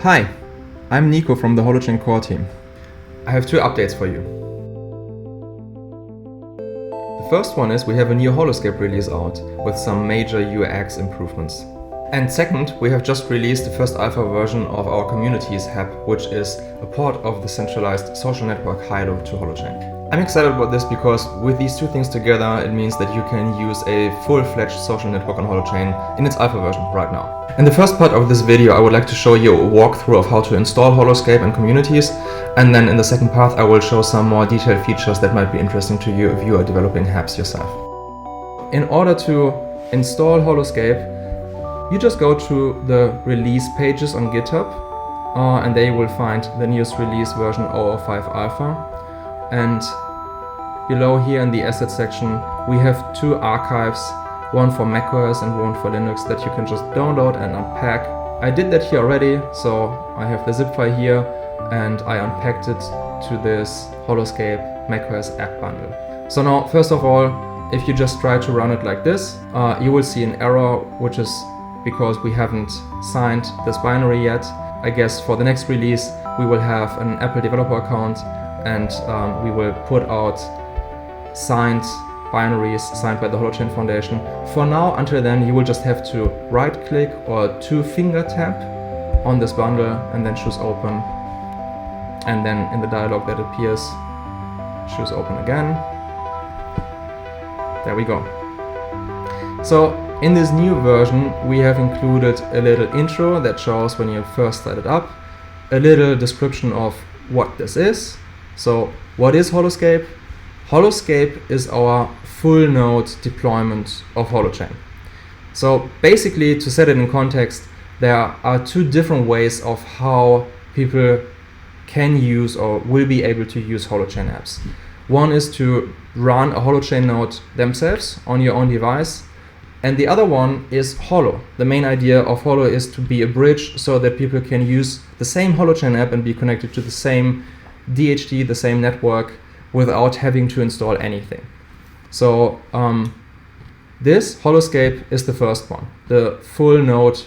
Hi, I'm Nico from the Holochain core team. I have two updates for you. The first one is we have a new Holoscape release out with some major UX improvements. And second, we have just released the first alpha version of our community's hApp, which is a port of the centralized social network Hilo to Holochain. I'm excited about this because with these two things together, it means that you can use a full-fledged social network on Holochain in its alpha version right now. In the first part of this video, I would like to show you a walkthrough of how to install Holoscape and communities, and then in the second part, I will show some more detailed features that might be interesting to you if you are developing hApps yourself. In order to install Holoscape, you just go to the release pages on GitHub, and there you will find the newest release version 0.0.5-alpha. And below here in the assets section, we have two archives, one for macOS and one for Linux, that you can just download and unpack. I did that here already, so I have the zip file here and I unpacked it to this Holoscape macOS app bundle. So now, first of all, if you just try to run it like this, you will see an error, which is because we haven't signed this binary yet. I guess for the next release, we will have an Apple developer account and we will put out signed binaries signed by the Holochain Foundation. For now, until then, you will just have to right-click or two-finger tap on this bundle and then choose open. And then in the dialog that appears, choose open again. There we go. So in this new version, we have included a little intro that shows when you first start it up, a little description of what this is. So what is Holoscape? Holoscape is our full node deployment of Holochain. So basically, to set it in context, there are two different ways of how people can use or will be able to use Holochain apps. One is to run a Holochain node themselves on your own device, and the other one is Holo. The main idea of Holo is to be a bridge so that people can use the same Holochain app and be connected to the same DHT, the same network, without having to install anything. So this Holoscape is the first one, the full node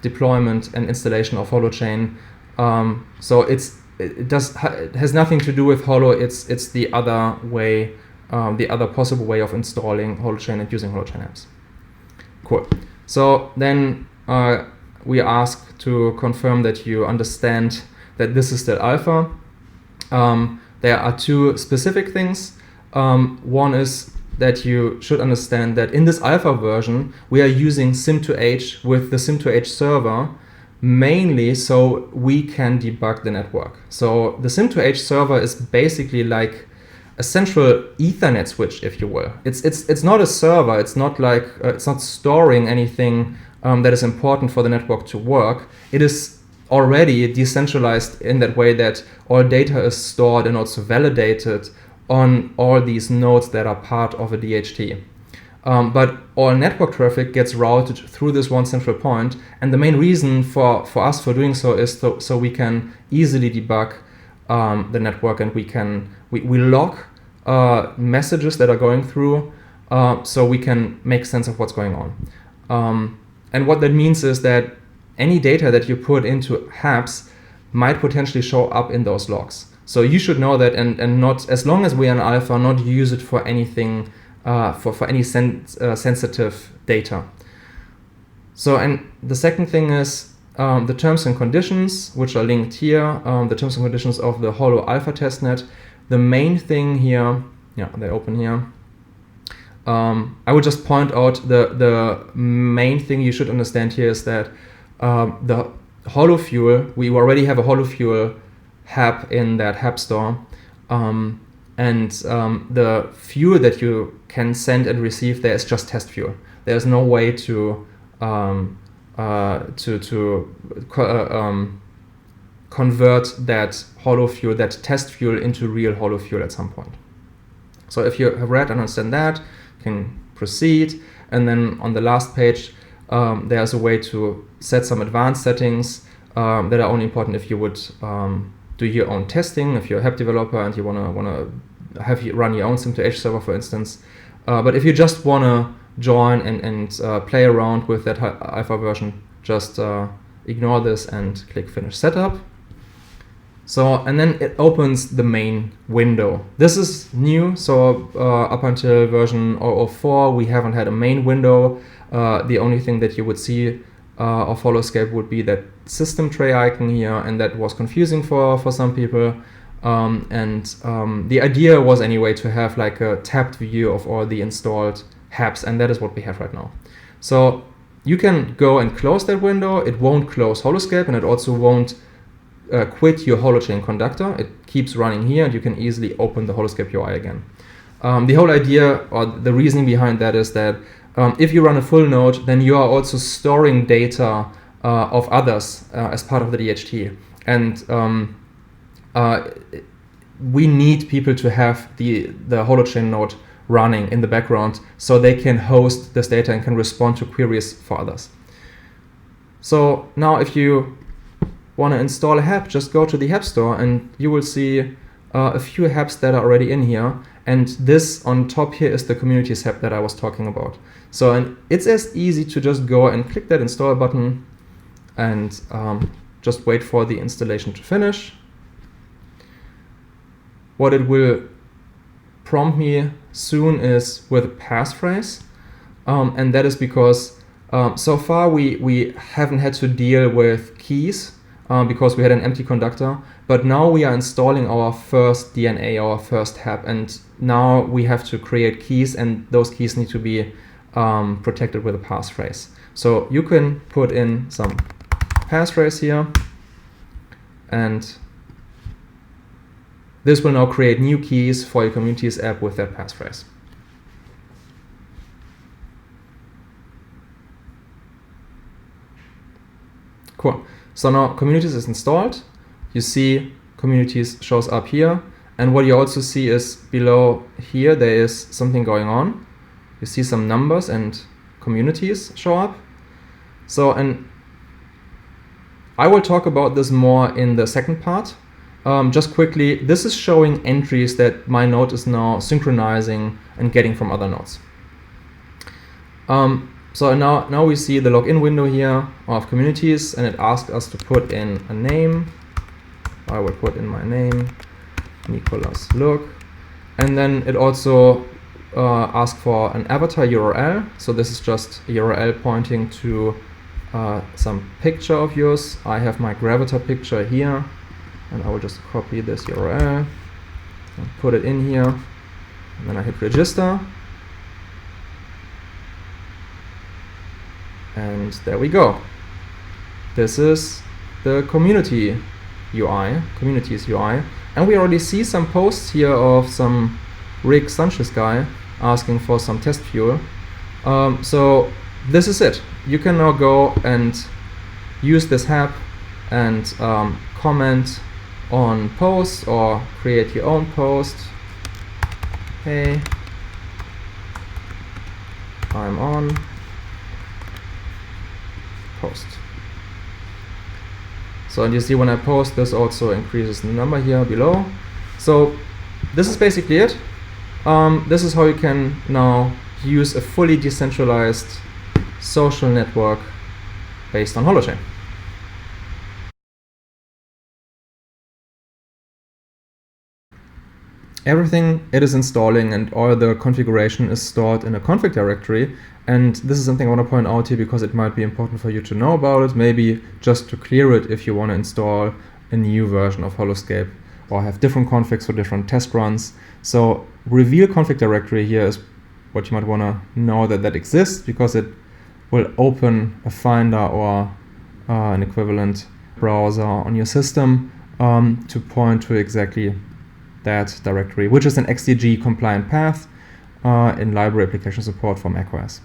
deployment and installation of Holochain. So it has nothing to do with Holo. It's the other way, the other possible way of installing Holochain and using Holochain apps. Cool. So then we ask to confirm that you understand that this is still alpha. There are two specific things. One is that you should understand that in this alpha version, we are using Sim2H with the Sim2H server mainly so we can debug the network. So the Sim2H server is basically like a central Ethernet switch, if you will. It's not a server. It's not like it's not storing anything that is important for the network to work. It is already decentralized in that way that all data is stored and also validated on all these nodes that are part of a DHT. But all network traffic gets routed through this one central point, and the main reason for us for doing so is so we can easily debug the network, and we log messages that are going through so we can make sense of what's going on. And what that means is that any data that you put into hApps might potentially show up in those logs. So you should know that, and not, as long as we are in alpha, not use it for anything, for any sensitive data. So, and the second thing is the terms and conditions, which are linked here, the terms and conditions of the Holo alpha testnet. The main thing here, yeah, they open here. I would just point out the main thing you should understand here is that the HoloFuel, we already have a HoloFuel hApp in that hApp store, and the fuel that you can send and receive there is just test fuel. There's no way to convert that HoloFuel, that test fuel, into real HoloFuel at some point. So if you have read and understand that, you can proceed, and then on the last page there's a way to set some advanced settings that are only important if you would do your own testing, if you're a hApp developer and you want to have you run your own Sim2H server, for instance. But if you just want to join and play around with that alpha version, just ignore this and click Finish Setup. So, and then it opens the main window. This is new, so up until version 0.0.4 we haven't had a main window. The only thing that you would see of Holoscape would be that system tray icon here, and that was confusing for some people. The idea was anyway to have like a tabbed view of all the installed hApps, and that is what we have right now. So you can go and close that window. It won't close Holoscape, and it also won't quit your Holochain conductor. It keeps running here, and you can easily open the Holoscape UI again. The whole idea, or the reasoning behind that, is that if you run a full node, then you are also storing data of others as part of the DHT. And we need people to have the Holochain node running in the background so they can host this data and can respond to queries for others. So now if you want to install a hApp, just go to the App Store and you will see a few hApps that are already in here. And this on top here is the Communities app that I was talking about. So and it's as easy to just go and click that install button and just wait for the installation to finish. What it will prompt me soon is with a passphrase. And that is because so far we haven't had to deal with keys because we had an empty conductor. But now we are installing our first DNA, our first hApp, and now we have to create keys, and those keys need to be protected with a passphrase. So you can put in some passphrase here, and this will now create new keys for your Communities app with that passphrase. Cool. So now Communities is installed. You see Communities shows up here, and what you also see is below here there is something going on. You see some numbers and communities show up. So, and I will talk about this more in the second part. Just quickly, this is showing entries that my node is now synchronizing and getting from other nodes. So now we see the login window here of Communities, and it asks us to put in a name. I will put in my name, Nicolas Look, and then it also asks for an avatar URL. So this is just a URL pointing to some picture of yours. I have my Gravatar picture here, and I will just copy this URL and put it in here, and then I hit register. And there we go. This is the Communities UI. And we already see some posts here of some Rick Sanchez guy asking for some test fuel. So this is it. You can now go and use this hApp and comment on posts or create your own post. Hey, I'm on post. So, and you see when I post, this also increases the number here below. So this is basically it. This is how you can now use a fully decentralized social network based on Holochain. Everything it is installing and all the configuration is stored in a config directory. And this is something I want to point out here because it might be important for you to know about it, maybe just to clear it if you want to install a new version of Holoscape or have different configs for different test runs. So reveal config directory here is what you might want to know that exists, because it will open a Finder or an equivalent browser on your system to point to exactly that directory, which is an XDG compliant path in library application support for macOS.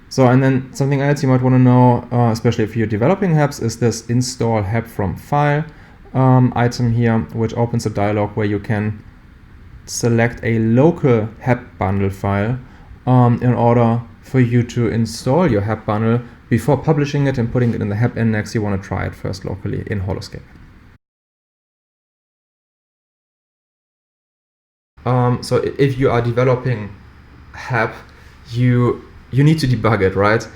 So, and then something else you might want to know, especially if you're developing hApps, is this install hApp from file item here, which opens a dialog where you can select a local hApp bundle file in order for you to install your hApp bundle before publishing it and putting it in the hApp index. You want to try it first locally in Holoscape. So if you are developing hApp, you need to debug it, right?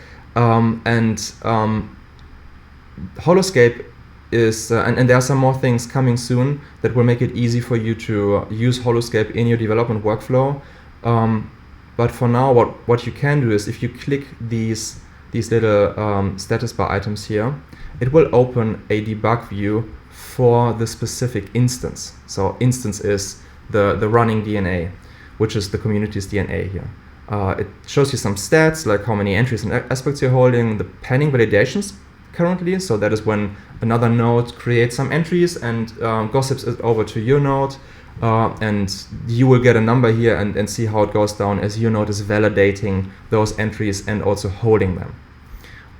Holoscape is, and there are some more things coming soon that will make it easy for you to use Holoscape in your development workflow. But for now, what you can do is if you click these little status bar items here, it will open a debug view for the specific instance. So instance is the running DNA, which is the community's DNA here. It shows you some stats, like how many entries and aspects you're holding, the pending validations currently. So that is when another node creates some entries and gossips it over to your node. And you will get a number here and see how it goes down as your node is validating those entries and also holding them.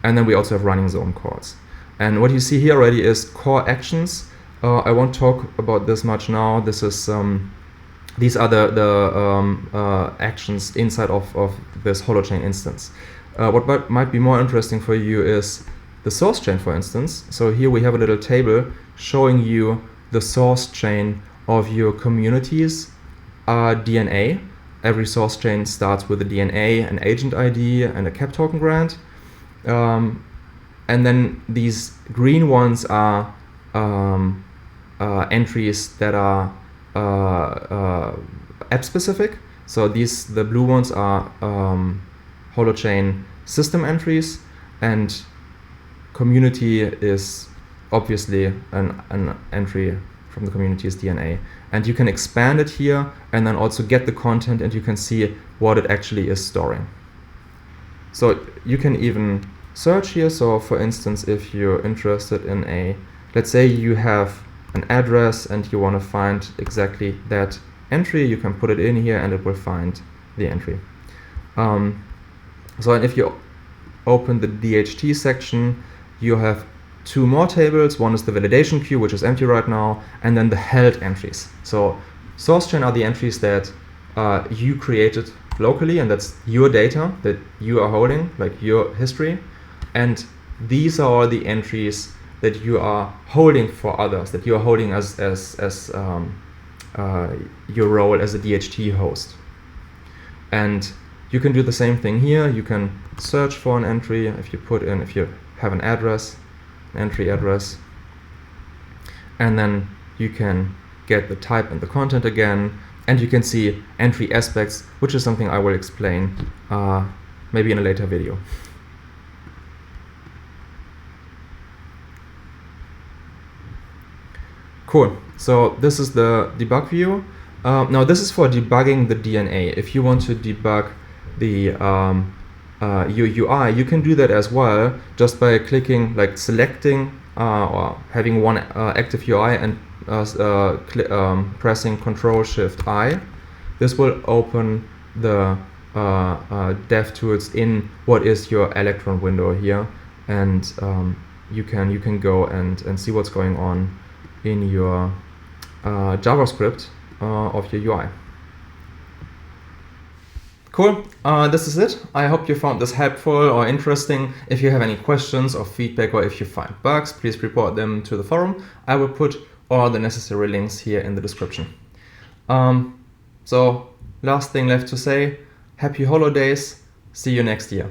And then we also have running zone calls. And what you see here already is core actions. I won't talk about this much now. This is these are the actions inside of this Holochain instance. What might be more interesting for you is the source chain, for instance. So here we have a little table showing you the source chain of your community's DNA. Every source chain starts with a DNA, an agent ID, and a cap token grant. And then these green ones are entries that are app specific. So the blue ones are Holochain system entries, and community is obviously an entry from the community's DNA. And you can expand it here and then also get the content, and you can see what it actually is storing. So you can even search here. So for instance, if you're interested in let's say you have an address and you want to find exactly that entry, you can put it in here and it will find the entry. So and if you open the DHT section, you have two more tables. One is the validation queue, which is empty right now, and then the held entries. So source chain are the entries that you created locally, and that's your data that you are holding, like your history. And these are the entries that you are holding for others, that you are holding as your role as a DHT host. And you can do the same thing here. You can search for an entry if you have an address, entry address, and then you can get the type and the content again, and you can see entry aspects, which is something I will explain maybe in a later video. Cool. So this is the debug view. Now this is for debugging the DNA. If you want to debug the your UI, you can do that as well, just by clicking, like selecting or having one active UI and pressing Ctrl-Shift-I. This will open the DevTools in what is your Electron window here, and you can go and see what's going on in your JavaScript of your UI. Cool, this is it. I hope you found this helpful or interesting. If you have any questions or feedback, or if you find bugs, please report them to the forum. I will put all the necessary links here in the description. So last thing left to say, happy holidays, see you next year.